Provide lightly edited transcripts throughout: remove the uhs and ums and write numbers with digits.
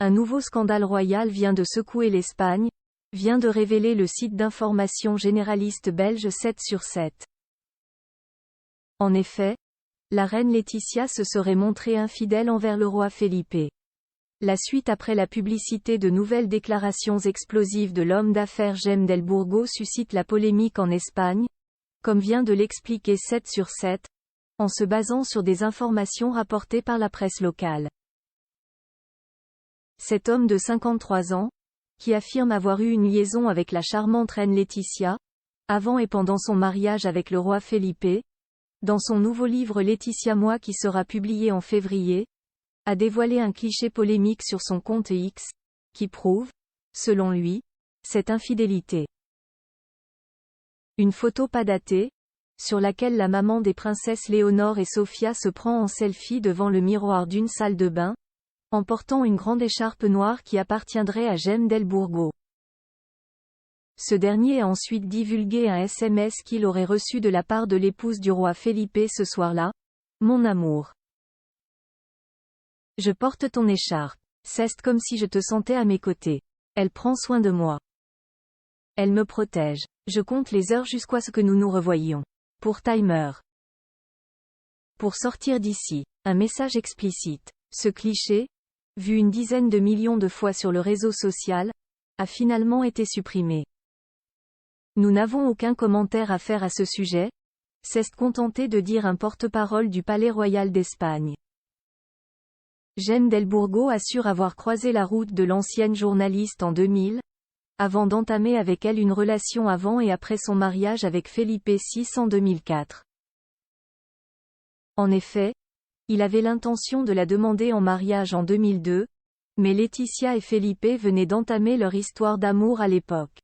Un nouveau scandale royal vient de secouer l'Espagne, vient de révéler le site d'information généraliste belge 7 sur 7. En effet, la reine Laetitia se serait montrée infidèle envers le roi Felipe. La suite après la publicité de nouvelles déclarations explosives de l'homme d'affaires Jaime del Burgo suscite la polémique en Espagne, comme vient de l'expliquer 7 sur 7, en se basant sur des informations rapportées par la presse locale. Cet homme de 53 ans, qui affirme avoir eu une liaison avec la charmante reine Laetitia, avant et pendant son mariage avec le roi Felipe, dans son nouveau livre Laetitia Moi qui sera publié en février, a dévoilé un cliché polémique sur son compte X, qui prouve, selon lui, cette infidélité. Une photo pas datée, sur laquelle la maman des princesses Léonore et Sophia se prend en selfie devant le miroir d'une salle de bain, en portant une grande écharpe noire qui appartiendrait à Jaime del Burgo. Ce dernier a ensuite divulgué un SMS qu'il aurait reçu de la part de l'épouse du roi Felipe ce soir-là. « Mon amour. Je porte ton écharpe. C'est comme si je te sentais à mes côtés. Elle prend soin de moi. Elle me protège. Je compte les heures jusqu'à ce que nous nous revoyions. Pour Timer. Pour sortir d'ici. » Un message explicite. Ce cliché, vu une dizaine de millions de fois sur le réseau social, a finalement été supprimé. Nous n'avons aucun commentaire à faire à ce sujet, s'est contenté de dire un porte-parole du Palais Royal d'Espagne. Jaime del Burgo assure avoir croisé la route de l'ancienne journaliste en 2000, avant d'entamer avec elle une relation avant et après son mariage avec Felipe VI en 2004. En effet, il avait l'intention de la demander en mariage en 2002, mais Laetitia et Felipe venaient d'entamer leur histoire d'amour à l'époque.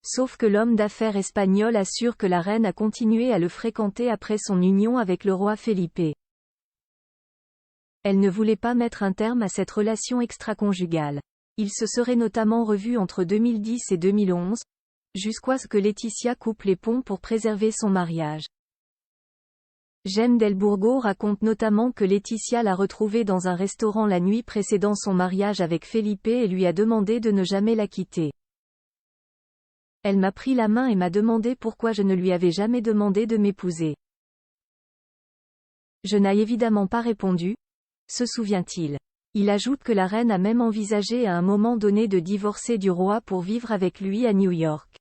Sauf que l'homme d'affaires espagnol assure que la reine a continué à le fréquenter après son union avec le roi Felipe. Elle ne voulait pas mettre un terme à cette relation extra-conjugale. Ils se seraient notamment revus entre 2010 et 2011, jusqu'à ce que Laetitia coupe les ponts pour préserver son mariage. Jaime del Burgo raconte notamment que Laetitia l'a retrouvé dans un restaurant la nuit précédant son mariage avec Felipe et lui a demandé de ne jamais la quitter. Elle m'a pris la main et m'a demandé pourquoi je ne lui avais jamais demandé de m'épouser. Je n'ai évidemment pas répondu, se souvient-il. Il ajoute que la reine a même envisagé à un moment donné de divorcer du roi pour vivre avec lui à New York.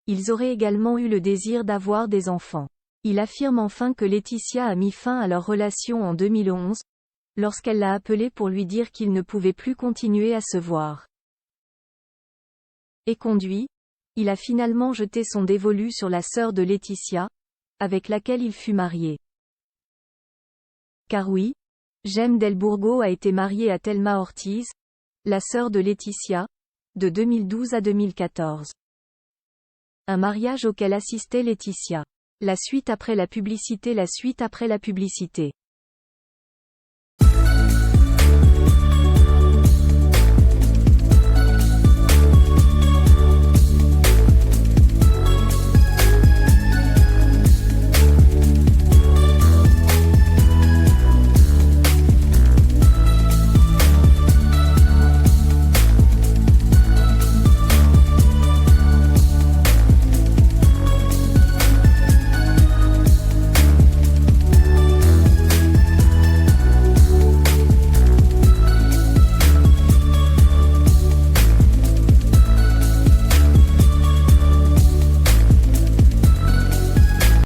Ils auraient également eu le désir d'avoir des enfants. Il affirme enfin que Laetitia a mis fin à leur relation en 2011, lorsqu'elle l'a appelé pour lui dire qu'ils ne pouvaient plus continuer à se voir. Éconduit, il a finalement jeté son dévolu sur la sœur de Laetitia, avec laquelle il fut marié. Car oui, Jaime del Burgo a été marié à Thelma Ortiz, la sœur de Laetitia, de 2012 à 2014. Un mariage auquel assistait Laetitia. La suite après la publicité.